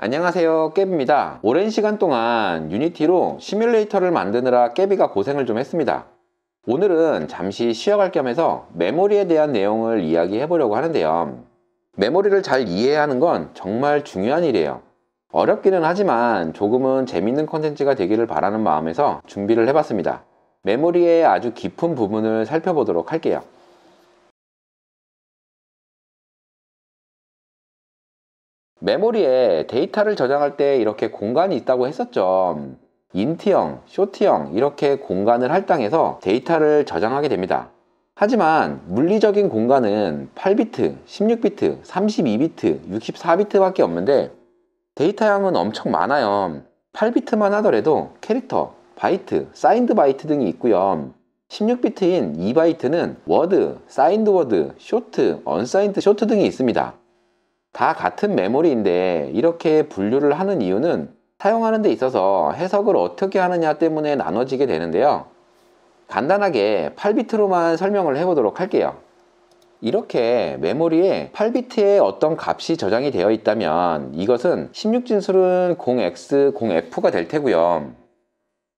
안녕하세요, 깨비입니다. 오랜 시간 동안 유니티로 시뮬레이터를 만드느라 깨비가 고생을 좀 했습니다. 오늘은 잠시 쉬어갈 겸해서 메모리에 대한 내용을 이야기해 보려고 하는데요. 메모리를 잘 이해하는 건 정말 중요한 일이에요. 어렵기는 하지만 조금은 재밌는 컨텐츠가 되기를 바라는 마음에서 준비를 해봤습니다. 메모리의 아주 깊은 부분을 살펴보도록 할게요. 메모리에 데이터를 저장할 때 이렇게 공간이 있다고 했었죠. 인트형, 쇼트형 이렇게 공간을 할당해서 데이터를 저장하게 됩니다. 하지만 물리적인 공간은 8비트, 16비트, 32비트, 64비트 밖에 없는데 데이터량은 엄청 많아요. 8비트만 하더라도 캐릭터, 바이트, 사인드 바이트 등이 있고요. 16비트인 2바이트는 워드, 사인드 워드, 쇼트, 언사인드 쇼트 등이 있습니다. 다 같은 메모리인데 이렇게 분류를 하는 이유는 사용하는 데 있어서 해석을 어떻게 하느냐 때문에 나눠지게 되는데요. 간단하게 8비트로만 설명을 해보도록 할게요. 이렇게 메모리에 8비트의 어떤 값이 저장이 되어 있다면 이것은 16진술은 0x, 0f가 될 테고요.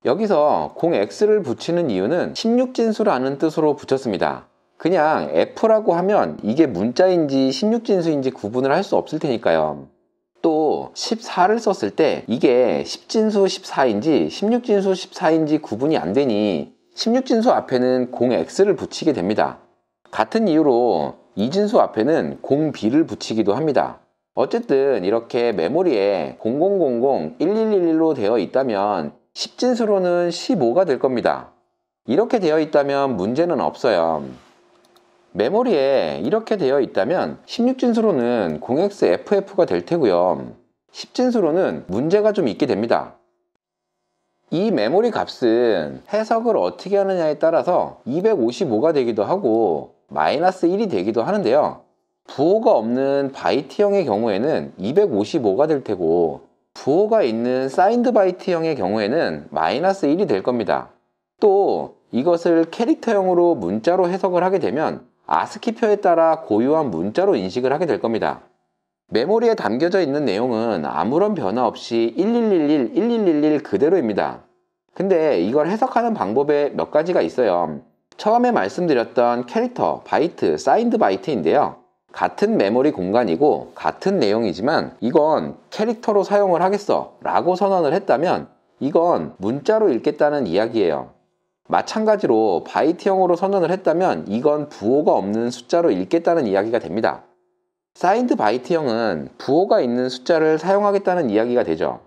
여기서 0x를 붙이는 이유는 16진수라는 뜻으로 붙였습니다. 그냥 F라고 하면 이게 문자인지 16진수인지 구분을 할 수 없을 테니까요. 또 14를 썼을 때 이게 10진수 14인지 16진수 14인지 구분이 안 되니 16진수 앞에는 0x를 붙이게 됩니다. 같은 이유로 2진수 앞에는 0b를 붙이기도 합니다. 어쨌든 이렇게 메모리에 0000, 1111로 되어 있다면 10진수로는 15가 될 겁니다. 이렇게 되어 있다면 문제는 없어요. 메모리에 이렇게 되어 있다면 16진수로는 0xFF가 될 테고요. 10진수로는 문제가 좀 있게 됩니다. 이 메모리 값은 해석을 어떻게 하느냐에 따라서 255가 되기도 하고 마이너스 1이 되기도 하는데요. 부호가 없는 바이트형의 경우에는 255가 될 테고 부호가 있는 사인드 바이트형의 경우에는 마이너스 1이 될 겁니다. 또 이것을 캐릭터형으로 문자로 해석을 하게 되면 아스키표에 따라 고유한 문자로 인식을 하게 될 겁니다. 메모리에 담겨져 있는 내용은 아무런 변화 없이 1111, 1111 그대로입니다. 근데 이걸 해석하는 방법에 몇 가지가 있어요. 처음에 말씀드렸던 캐릭터, 바이트, 사인드 바이트인데요. 같은 메모리 공간이고 같은 내용이지만 이건 캐릭터로 사용을 하겠어 라고 선언을 했다면 이건 문자로 읽겠다는 이야기예요. 마찬가지로 바이트형으로 선언을 했다면 이건 부호가 없는 숫자로 읽겠다는 이야기가 됩니다. 사인드 바이트형은 부호가 있는 숫자를 사용하겠다는 이야기가 되죠.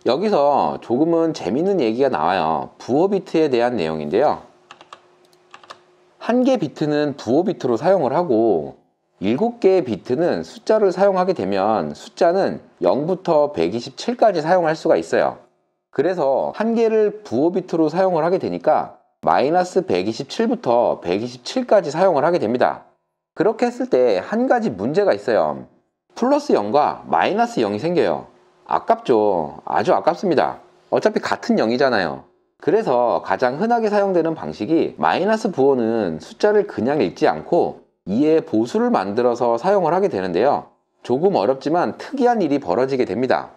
여기서 조금은 재밌는 얘기가 나와요. 부호 비트에 대한 내용인데요. 한 개 비트는 부호 비트로 사용을 하고 7개의 비트는 숫자를 사용하게 되면 숫자는 0부터 127까지 사용할 수가 있어요. 그래서 한 개를 부호 비트로 사용을 하게 되니까 마이너스 127부터 127까지 사용을 하게 됩니다. 그렇게 했을 때 한 가지 문제가 있어요. 플러스 0과 마이너스 0이 생겨요. 아깝죠. 아주 아깝습니다. 어차피 같은 0이잖아요. 그래서 가장 흔하게 사용되는 방식이 마이너스 부호는 숫자를 그냥 읽지 않고 2의 보수를 만들어서 사용을 하게 되는데요. 조금 어렵지만 특이한 일이 벌어지게 됩니다.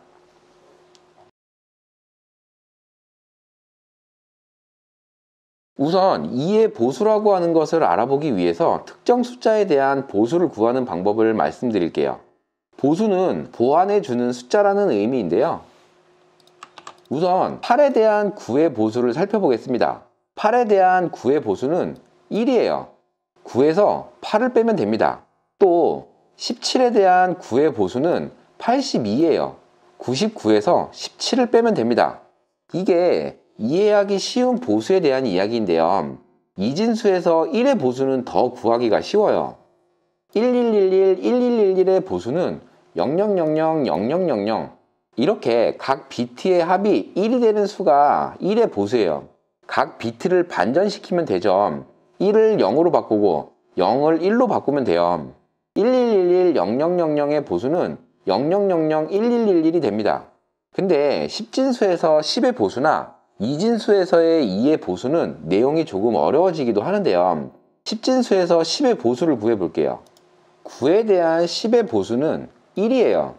우선 2의 보수라고 하는 것을 알아보기 위해서 특정 숫자에 대한 보수를 구하는 방법을 말씀드릴게요. 보수는 보완해주는 숫자라는 의미인데요. 우선 8에 대한 9의 보수를 살펴보겠습니다. 8에 대한 9의 보수는 1이에요. 9에서 8을 빼면 됩니다. 또 17에 대한 9의 보수는 82예요. 99에서 17을 빼면 됩니다. 이게 이해하기 쉬운 보수에 대한 이야기인데요. 이진수에서 1의 보수는 더 구하기가 쉬워요. 1111, 1111의 보수는 0000, 이렇게 각 비트의 합이 1이 되는 수가 1의 보수예요. 각 비트를 반전시키면 되죠. 1을 0으로 바꾸고 0을 1로 바꾸면 돼요. 1111, 0000의 보수는 00001111이 됩니다. 근데 10진수에서 10의 보수나 2진수에서의 2의 보수는 내용이 조금 어려워지기도 하는데요. 10진수에서 10의 보수를 구해 볼게요. 9에 대한 10의 보수는 1이에요.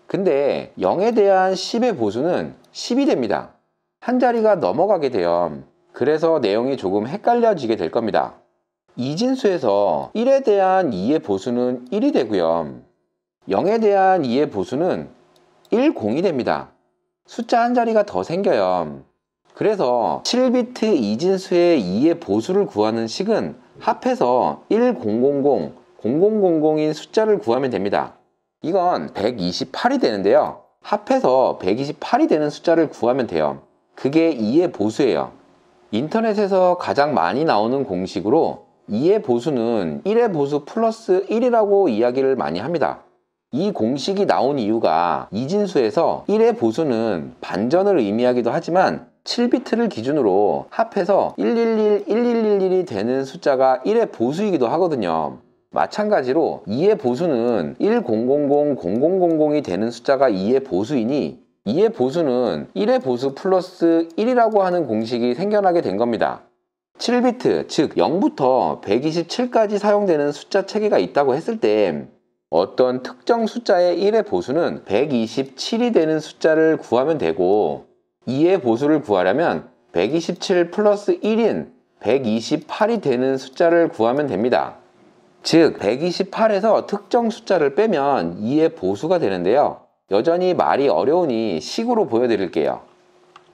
근데 0에 대한 10의 보수는 10이 됩니다. 한 자리가 넘어가게 돼요. 그래서 내용이 조금 헷갈려지게 될 겁니다. 2진수에서 1에 대한 2의 보수는 1이 되고요. 0에 대한 2의 보수는 1, 0이 됩니다. 숫자 한 자리가 더 생겨요. 그래서 7비트 2진수의 2의 보수를 구하는 식은 합해서 1000, 0000인 숫자를 구하면 됩니다. 이건 128이 되는데요. 합해서 128이 되는 숫자를 구하면 돼요. 그게 2의 보수예요. 인터넷에서 가장 많이 나오는 공식으로 2의 보수는 1의 보수 플러스 1이라고 이야기를 많이 합니다. 이 공식이 나온 이유가 2진수에서 1의 보수는 반전을 의미하기도 하지만 7비트를 기준으로 합해서 111, 1111이 되는 숫자가 1의 보수이기도 하거든요. 마찬가지로 2의 보수는 1000, 0000이 되는 숫자가 2의 보수이니 2의 보수는 1의 보수 플러스 1이라고 하는 공식이 생겨나게 된 겁니다. 7비트, 즉 0부터 127까지 사용되는 숫자 체계가 있다고 했을 때 어떤 특정 숫자의 1의 보수는 127이 되는 숫자를 구하면 되고 2의 보수를 구하려면 127 플러스 1인 128이 되는 숫자를 구하면 됩니다. 즉 128에서 특정 숫자를 빼면 2의 보수가 되는데요. 여전히 말이 어려우니 식으로 보여드릴게요.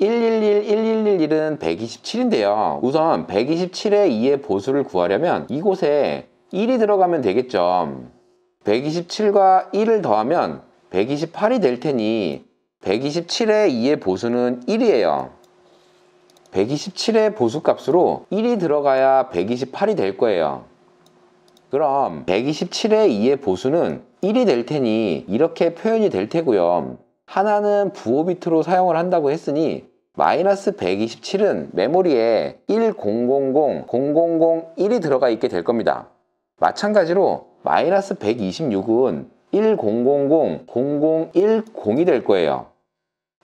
111, 1111은 127인데요. 우선 127의 2의 보수를 구하려면 이곳에 1이 들어가면 되겠죠. 127과 1을 더하면 128이 될 테니 127의 2의 보수는 1이에요. 127의 보수값으로 1이 들어가야 128이 될 거예요. 그럼 127의 2의 보수는 1이 될 테니 이렇게 표현이 될 테고요. 하나는 부호 비트로 사용을 한다고 했으니 마이너스 127은 메모리에 10000001이 들어가 있게 될 겁니다. 마찬가지로 마이너스 126은 10000010이 될 거예요.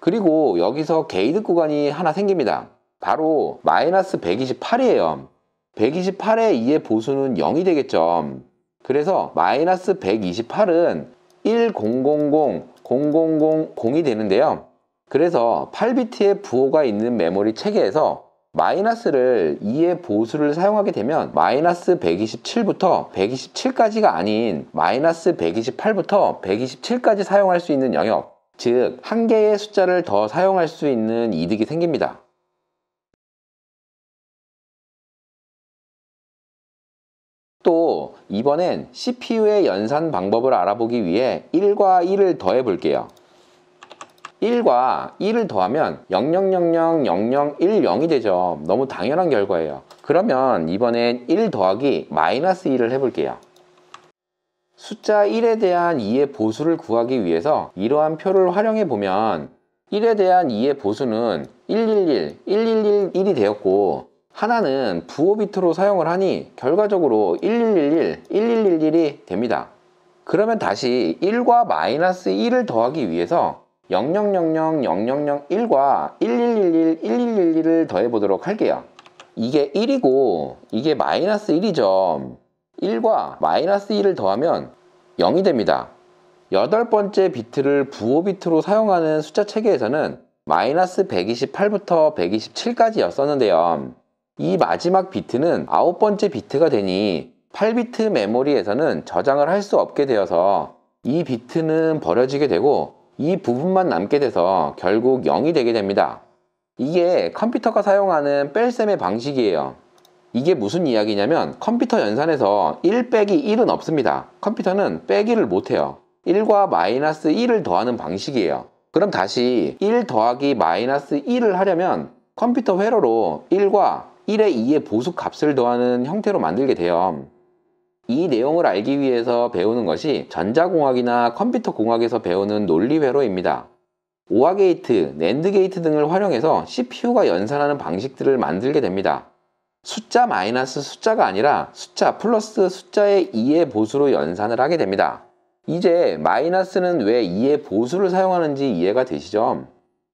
그리고 여기서 게이트 구간이 하나 생깁니다. 바로 마이너스 128이에요. 128의 2의 보수는 0이 되겠죠. 그래서 마이너스 128은 100000이 되는데요. 그래서 8비트의 부호가 있는 메모리 체계에서 마이너스를 2의 보수를 사용하게 되면 마이너스 127부터 127까지가 아닌 마이너스 128부터 127까지 사용할 수 있는 영역, 즉 한 개의 숫자를 더 사용할 수 있는 이득이 생깁니다. 또 이번엔 CPU의 연산 방법을 알아보기 위해 1과 1을 더해 볼게요. 1과 1을 더하면 00000010이 되죠. 너무 당연한 결과예요. 그러면 이번엔 1 더하기 마이너스 1을 해볼게요. 숫자 1에 대한 2의 보수를 구하기 위해서 이러한 표를 활용해 보면 1에 대한 2의 보수는 111, 1111이 되었고 하나는 부호 비트로 사용을 하니 결과적으로 1111, 1111이 됩니다. 그러면 다시 1과 마이너스 1을 더하기 위해서 00000001과 1111, 1111을 더해 보도록 할게요. 이게 1이고 이게 마이너스 1이죠. 1과 마이너스 1을 더하면 0이 됩니다. 8번째 비트를 부호 비트로 사용하는 숫자 체계에서는 마이너스 128부터 127까지 였었는데요. 이 마지막 비트는 9번째 비트가 되니 8비트 메모리에서는 저장을 할 수 없게 되어서 이 비트는 버려지게 되고 이 부분만 남게 돼서 결국 0이 되게 됩니다. 이게 컴퓨터가 사용하는 뺄셈의 방식이에요. 이게 무슨 이야기냐면 컴퓨터 연산에서 1 빼기 1은 없습니다. 컴퓨터는 빼기를 못해요. 1과 마이너스 1을 더하는 방식이에요. 그럼 다시 1 더하기 마이너스 1을 하려면 컴퓨터 회로로 1과 1의 2의 보수 값을 더하는 형태로 만들게 돼요. 이 내용을 알기 위해서 배우는 것이 전자공학이나 컴퓨터공학에서 배우는 논리 회로입니다. 오아 게이트, 낸드 게이트 등을 활용해서 CPU가 연산하는 방식들을 만들게 됩니다. 숫자 마이너스 숫자가 아니라 숫자 플러스 숫자의 2의 보수로 연산을 하게 됩니다. 이제 마이너스는 왜 2의 보수를 사용하는지 이해가 되시죠?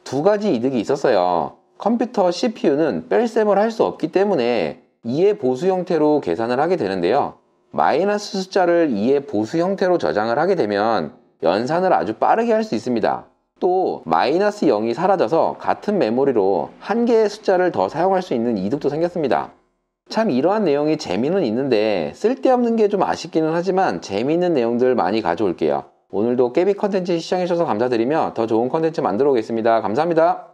두 가지 이득이 있었어요. 컴퓨터 CPU는 뺄셈을 할 수 없기 때문에 2의 보수 형태로 계산을 하게 되는데요. 마이너스 숫자를 2의 보수 형태로 저장을 하게 되면 연산을 아주 빠르게 할 수 있습니다. 또 마이너스 0이 사라져서 같은 메모리로 한 개의 숫자를 더 사용할 수 있는 이득도 생겼습니다. 참 이러한 내용이 재미는 있는데 쓸데없는 게 좀 아쉽기는 하지만 재미있는 내용들 많이 가져올게요. 오늘도 깨비 컨텐츠 시청해주셔서 감사드리며 더 좋은 컨텐츠 만들어 오겠습니다. 감사합니다.